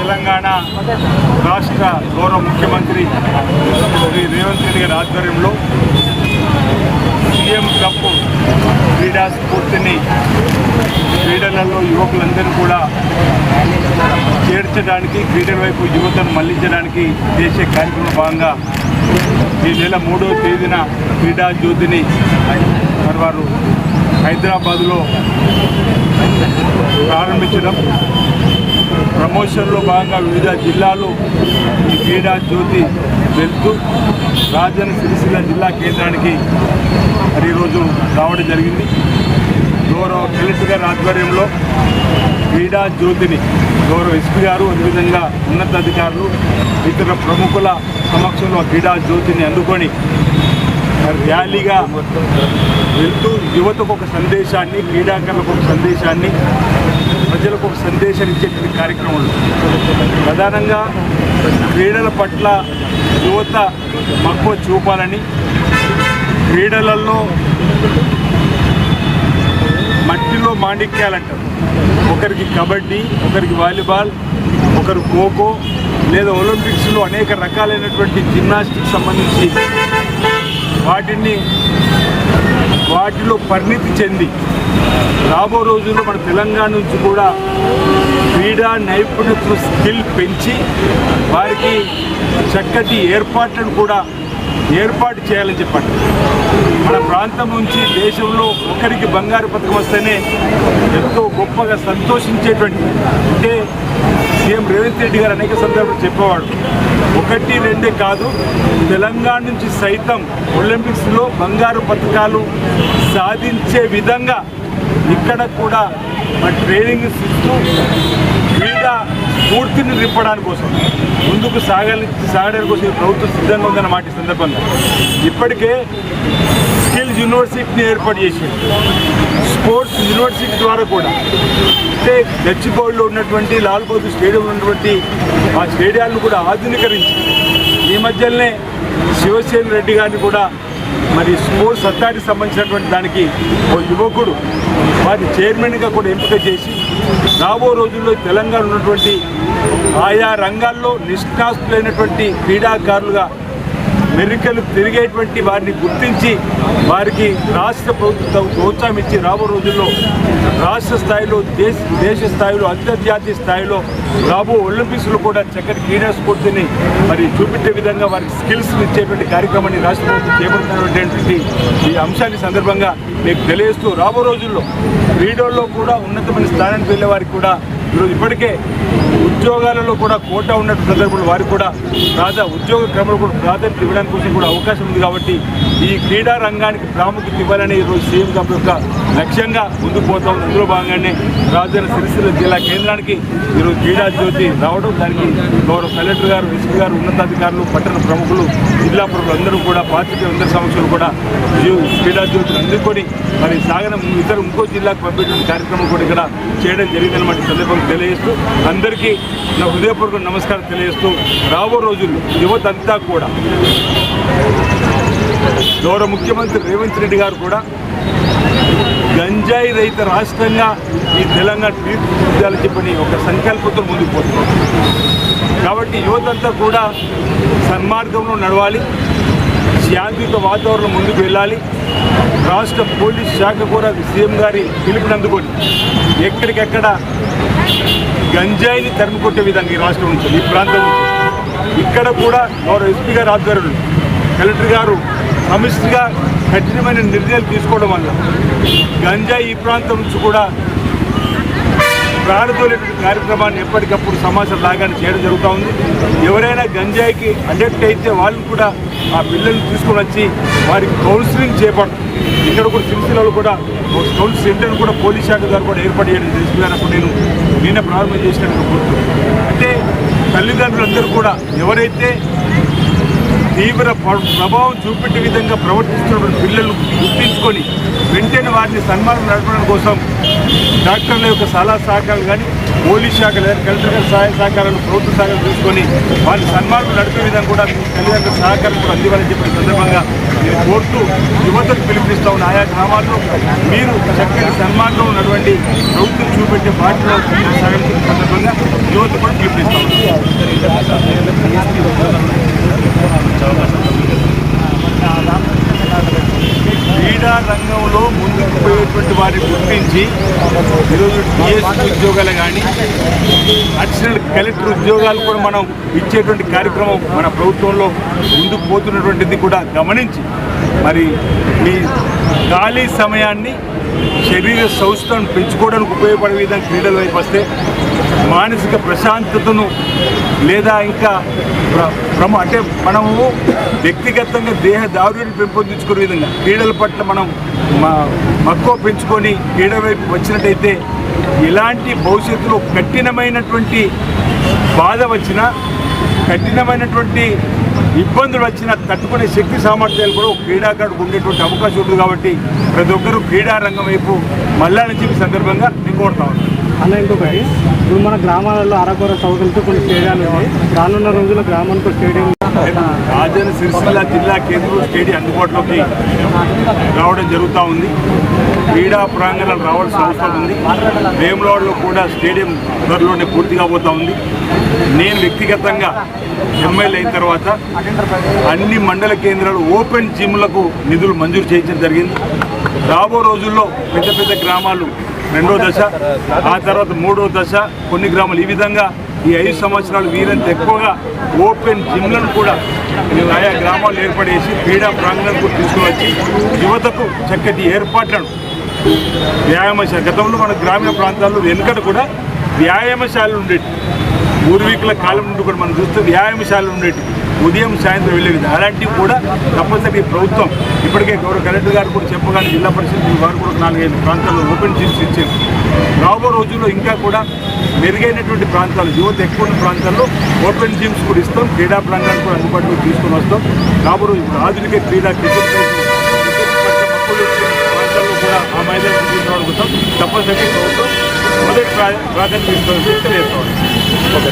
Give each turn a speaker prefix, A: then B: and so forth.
A: తెలంగాణ రాష్ట్ర గౌరవ ముఖ్యమంత్రి శ్రీ రేవంత్ రెడ్డి గారి ఆధ్వర్యంలో సీఎం కప్ క్రీడా స్ఫూర్తిని క్రీడలలో యువకులందరూ కూడా చేర్చడానికి క్రీడల వైపు యువతను మళ్లించడానికి చేసే కార్యక్రమం భాగంగా ఈ నెల 3వ తేదీన క్రీడా జ్యోతిని మరి వారు హైదరాబాదులో ప్రారంభించడం, ప్రమోషన్లో భాగంగా వివిధ జిల్లాలు ఈ క్రీడా జ్యోతి వెళ్తూ రాజన్న సిరిసిల్ల జిల్లా కేంద్రానికి మరి ఈరోజు రావడం జరిగింది. గౌరవ కలెక్టర్ గారి ఆధ్వర్యంలో క్రీడా జ్యోతిని గౌరవ ఎస్పీ గారు, అదేవిధంగా ఉన్నతాధికారులు, ఇతర ప్రముఖుల సమక్షంలో క్రీడా జ్యోతిని అందుకొని ర్యాలీగా వెళ్తూ యువతకు ఒక సందేశాన్ని, క్రీడాకారులకు ఒక సందేశాన్ని, ప్రజలకు ఒక సందేశాన్ని ఇచ్చేటువంటి కార్యక్రమాలు ప్రధానంగా క్రీడల పట్ల యువత మక్కువ చూపాలని, క్రీడలలో మట్టిలో మాణిక్యాలంటారు. ఒకరికి కబడ్డీ, ఒకరికి వాలీబాల్, ఒకరు ఖోఖో, లేదా ఒలింపిక్స్లో అనేక రకాలైనటువంటి జిమ్నాస్టిక్స్ సంబంధించి వాటిలో పరిణితి చెంది రాబో రోజుల్లో మన తెలంగాణ నుంచి కూడా క్రీడా నైపుణ్యత స్కిల్ పెంచి వారికి చక్కటి ఏర్పాట్లను కూడా ఏర్పాటు చేయాలని చెప్పండి. మన ప్రాంతం నుంచి దేశంలో ఒకరికి బంగారు పథకం వస్తేనే ఎంతో గొప్పగా సంతోషించేటువంటి, అంటే సీఎం రేవంత్ రెడ్డి గారు అనేక సందర్భాలు చెప్పేవాడు, 1, 2 కాదు, తెలంగాణ నుంచి సైతం ఒలింపిక్స్లో బంగారు పథకాలు సాధించే విధంగా ఇక్కడ కూడా ట్రైనింగ్ ఇస్తూ క్రీడా స్ఫూర్తిని నింపడానికి కోసం ముందుకు సాగడానికి కోసం ప్రభుత్వం సిద్ధంగా ఉందన్న మాట సందర్భంగా ఇప్పటికే స్కిల్స్ యూనివర్సిటీని ఏర్పాటు చేసి స్పోర్ట్స్ యూనివర్సిటీ ద్వారా కూడా, అంటే గచ్చిబౌలిలో ఉన్నటువంటి లాల్ బహదూర్ స్టేడియంలో ఉన్నటువంటి ఆ స్టేడియాలను కూడా ఆధునీకరించి ఈ మధ్యలోనే శివసేన రెడ్డి గారిని కూడా మరి స్పోర్ట్స్ అథారిటీకి సంబంధించినటువంటి దానికి ఓ యువకుడు వారి చైర్మన్గా కూడా ఎంపిక చేసి రాబో రోజుల్లో తెలంగాణ ఉన్నటువంటి ఆయా రంగాల్లో నిష్ణాస్తులైనటువంటి క్రీడాకారులుగా మెరికలు తిరిగేటువంటి వారిని గుర్తించి వారికి రాష్ట్ర ప్రభుత్వం ప్రోత్సాహం ఇచ్చి రాబో రోజుల్లో రాష్ట్ర స్థాయిలో, దేశ స్థాయిలో, అంతర్జాతీయ స్థాయిలో రాబో ఒలింపిక్స్లో కూడా చక్కటి క్రీడా స్ఫూర్తిని మరి చూపించే విధంగా వారికి స్కిల్స్ ఇచ్చేటువంటి కార్యక్రమాన్ని రాష్ట్ర ప్రభుత్వం చేపడుతున్నటువంటి ఈ అంశాన్ని సందర్భంగా మీకు తెలియజేస్తూ రాబో రోజుల్లో క్రీడల్లో కూడా ఉన్నతమైన స్థానానికి వెళ్ళే వారికి కూడా ఈరోజు ఇప్పటికే ఉద్యోగాలలో కూడా కోటా ఉన్నటువంటి సందర్భంలో వారికి కూడా ఉద్యోగ క్రమంలో కూడా ప్రాధాన్యత ఇవ్వడానికి కోసం కూడా అవకాశం ఉంది. కాబట్టి ఈ క్రీడా రంగానికి ప్రాముఖ్యత ఇవ్వాలని ఈరోజు సీఎం కప్ యొక్క లక్ష్యంగా ముందుకు పోతా ఉంది. అందులో భాగంగానే రాజన్న సిరిసిల్ల జిల్లా కేంద్రానికి ఈరోజు క్రీడా జ్యోతి రావడం, దానికి గౌరవ కలెక్టర్ గారు, ఎస్పీ గారు, ఉన్నతాధికారులు, పట్టణ ప్రముఖులు, జిల్లా ప్రముఖులు అందరూ కూడా పాత్రికేయులందరి సమక్షంలో కూడా క్రీడా జ్యోతిని అందుకొని మరి సాగనం ఇంకో జిల్లాకు పంపేటువంటి కార్యక్రమం కూడా ఇక్కడ చేయడం జరిగిందన్నమాట సందర్భంగా తెలియజేస్తూ అందరికీ నా హృదయపూర్వక నమస్కారం తెలియజేస్తూ రాబో రోజుల్లో యువత అంతా కూడా గౌరవ ముఖ్యమంత్రి రేవంత్ రెడ్డి గారు కూడా గంజాయి రహిత రాష్ట్రంగా ఈ తెలంగాణ తీర్చిదిద్దాలని చెప్పని ఒక సంకల్పంతో ముందుకు పోతున్నారు. కాబట్టి యువతంతా కూడా సన్మార్గంలో నడవాలి, శాంతియుత వాతావరణం ముందుకు వెళ్ళాలి. రాష్ట్ర పోలీస్ శాఖ కూడా సీఎం గారి పిలుపునందుకొని ఎక్కడికెక్కడ గంజాయిని తరిమి కొట్టే విధంగా ఈ రాష్ట్రం నుంచి, ఈ ప్రాంతం నుంచి ఇక్కడ కూడా గౌరవ ఎస్పీ గారి ఆధ్వర్యంలో కలెక్టర్ గారు సమిష్టిగా కఠినమైన నిర్ణయాలు తీసుకోవడం వల్ల గంజాయి ఈ ప్రాంతం నుంచి కూడా ప్రాణతోలేటువంటి కార్యక్రమాన్ని ఎప్పటికప్పుడు సమాచారం లాగానే చేయడం జరుగుతూ ఉంది. ఎవరైనా గంజాయికి అడిక్ట్ అయితే వాళ్ళు కూడా ఆ పిల్లల్ని తీసుకొని వచ్చి వారికి కౌన్సిలింగ్ చేపడుతుంది. ఇక్కడ కూడా సిరిసిల్లలో కూడా కౌన్సిలింగ్ సెంటర్ను కూడా పోలీస్ శాఖ ద్వారా కూడా ఏర్పాటు చేయడం తెలుసుకున్నప్పుడు నేనే ప్రారంభం చేసినట్టు గుర్తు. అంటే తల్లిదండ్రులందరూ కూడా ఎవరైతే తీవ్ర ప్రభావం చూపెట్టే విధంగా ప్రవర్తిస్తున్నటువంటి పిల్లలను గుర్తించుకొని వెంటనే వారిని సన్మానం నడపడం కోసం డాక్టర్ల యొక్క సలహా సహకారాలు కానీ పోలీస్ శాఖ లేదా కలెక్టర్ గారి సహాయ సహకారాలు ప్రభుత్వ సహకారం తీసుకొని వాళ్ళ సన్మానం నడిపే విధంగా కూడా మీ తల్లిదండ్రుల సహకారం కూడా అందివ్వాలని చెప్పిన సందర్భంగా నేను కోరుతూ యువతకు పిలుపునిస్తా ఉన్న ఆయా గ్రామాల్లో మీరు చక్కని సన్మానంలో ఉన్నటువంటి ప్రభుత్వం చూపెట్టే బాటలో సహకరించిన సందర్భంగా యువత కూడా పిలుపునిస్తా క్రీడా రంగంలో ముందుకు పోయేటువంటి వారిని గుర్తించి ఈరోజు డిఎస్పీ ఉద్యోగాలు కానీ అడిషనల్ కలెక్టర్ ఉద్యోగాలు కూడా మనం ఇచ్చేటువంటి కార్యక్రమం మన ప్రభుత్వంలో ముందుకు పోతున్నటువంటిది కూడా గమనించి మరి మీ ఖాళీ సమయాన్ని శరీర సౌష్ఠను పెంచుకోవడానికి ఉపయోగపడే విధంగా క్రీడల వైపు వస్తే మానసిక ప్రశాంతతను లేదా ఇంకా అంటే మనము వ్యక్తిగతంగా దేహ దారుణ్యం పెంపొందించుకునే విధంగా క్రీడల పట్ల మనం మక్కువ పెంచుకొని క్రీడ వైపు వచ్చినట్టయితే ఎలాంటి భవిష్యత్తులో కఠినమైనటువంటి బాధ వచ్చినా కఠినమైనటువంటి ఇబ్బందులు వచ్చినా తట్టుకునే శక్తి సామర్థ్యాలు కూడా ఒక క్రీడాకారుడికి ఉండేటువంటి అవకాశం ఉంటుంది. కాబట్టి ప్రతి ఒక్కరూ క్రీడా రంగం వైపు మళ్ళాలని చెప్పి సందర్భంగా నేను కోరుతా ఉన్నాను.
B: అలా ఇంకొకటి, ఇప్పుడు మన గ్రామాలలో అరకొర సౌకర్యాలతో కొన్ని స్టేడియాలు ఉన్నాయి. రానున్న రోజుల్లో గ్రామానికి స్టేడియం
A: రాజన్న సిరిసిల్ల జిల్లా కేంద్రంలో స్టేడియం అందుబాటులోకి రావడం జరుగుతూ ఉంది. క్రీడా ప్రాంగణాలు రావాల్సిన అవసరం ఉంది. వేములవాడలో కూడా స్టేడియం త్వరలోనే పూర్తి కాబోతూ ఉంది. నేను వ్యక్తిగతంగా ఎమ్మెల్యే అయిన తర్వాత అన్ని మండల కేంద్రాలు ఓపెన్ జిమ్లకు నిధులు మంజూరు చేయించడం జరిగింది. రాబో రోజుల్లో పెద్ద పెద్ద గ్రామాలు రెండో దశ, ఆ తర్వాత మూడో దశ, కొన్ని గ్రామాలు ఈ విధంగా ఈ 5 సంవత్సరాలు వీరంత ఎక్కువగా ఓపెన్ జిమ్లను కూడా ఆయా గ్రామాలు ఏర్పడేసి క్రీడా ప్రాంగణాలను కూడా తీసుకువచ్చి యువతకు చక్కటి ఏర్పాట్లను వ్యాయామశాల గతంలో మన గ్రామీణ ప్రాంతాల్లో వెనుకట కూడా వ్యాయామశాలలు ఉండేవి. పూర్వీకుల కాలం నుండి కూడా మనం చూస్తే వ్యాయామశాలలు ఉండేవి. ఉదయం సాయంత్రం వెళ్ళే విధంగా అలాంటివి కూడా తప్పనిసరి ప్రభుత్వం ఇప్పటికే గౌరవ కలెక్టర్ గారు కూడా చెప్పగానే జిల్లా పరిషత్ వారు కూడా 4-5 ప్రాంతాల్లో ఓపెన్ జిమ్స్ ఇచ్చారు. రాబో రోజుల్లో ఇంకా కూడా మెరుగైనటువంటి ప్రాంతాలు యువత ఎక్కువ ఉన్న ప్రాంతాల్లో ఓపెన్ జిమ్స్ కూడా ఇస్తాం. క్రీడా ప్రాంతాలను కూడా అందుబాటులో తీసుకొని వస్తాం. రాబో రోజు ఆధునిక క్రీడా క్రికెట్ ప్రాంతాల్లో కూడా ఆ మైదానం తీసుకురావడం తప్పనిసరి ప్రభుత్వం మొదటి ప్రాధాన్యత ఇస్తామని తెలియజేస్తాం. ఓకే.